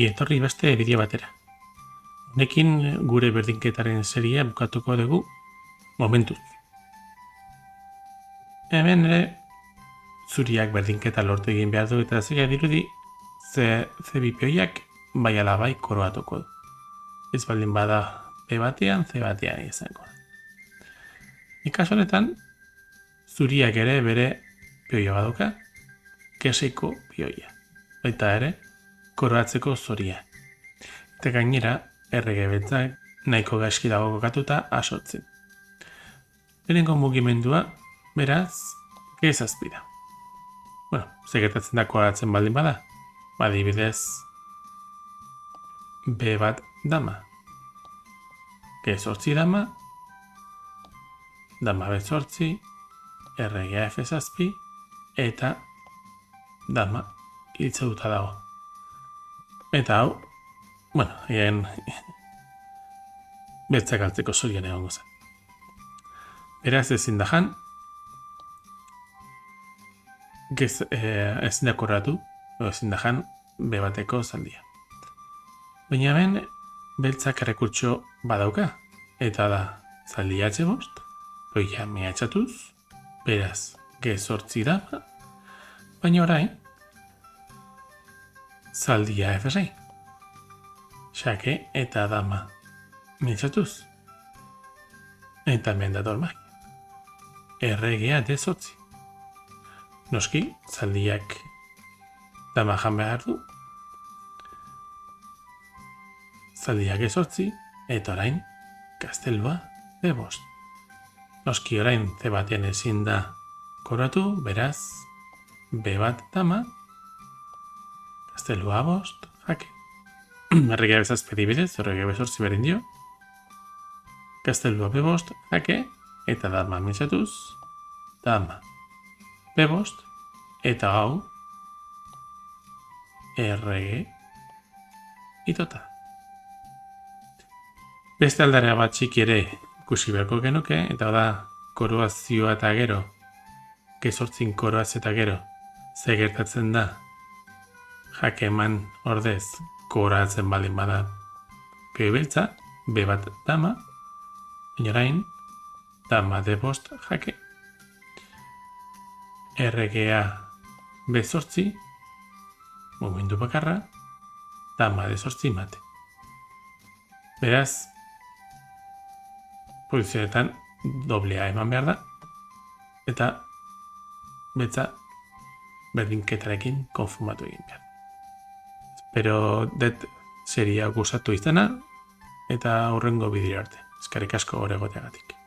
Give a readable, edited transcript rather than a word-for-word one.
Etorri beste bideo batera. Honekin gure berdinketaren seria bukatuko dugu momentuz. Hemen ere zuriak berdinketa lortu egin behar du eta zeia dirudi ze bipioiak bai ala bai koroatuko du. Ez baldin bada B batean, C batean izango da. Kasu honetan, zuriak ere bere pioia baduka, keseko pioia. Baita ere, koroatzeko zoria. Eta gainera, errege beltzak nahiko gaizki dago kokatuta asotzen. Lehenengo mugimendua, beraz, G7 da. Bueno, segertatzen da koroatzen baldin bada. Adibidez, B bat dama. G8 dama, dama B8, erregea F7, eta dama hiltzeduta dago. Eta hau, bueno, egin beltzak altzeko zorian egongo zen. Beraz ezin da jan, ezin da korratu, ezin da jan B bateko zaldia. Baina hemen, beltzak errekurtso badauka, eta da zaldia H5, pioia mehatxatuz, beraz G8 da, baina orain, zaldia F6. Xake eta dama mehatxatuz. Eta hemen dator magia. Erregea D8. Noski, zaldiak dama jan behar du. Zaldiak G8, eta orain, gaztelua B5. Noski orain C batean ezin da koratu, beraz, B bat dama, gaztelua A5, jake. Erregea B7 dibidez, erregea B8 berdin dio. Gaztelua B5, jake, eta dama mehatxatuz, dama B5, eta hau, errege itota. Beste aldarea bat txiki ere ikusi beharko genuke, eta da koroazioa eta gero, G8 koroaz eta gero, ze gertatzen da, jake eman ordez koroatzen baldin bada pioi beltza, B bat dama, baina orain, dama D5 jake, erregea B8, momentu bakarra, dama D8 mate. Beraz, posizionetan doblea eman behar da, eta betza berdinketarekin konfumatu egin behar. Espero dut seria gustatu izana, eta hurrengo bideo arte. Eskerrik asko hor egoteagatik.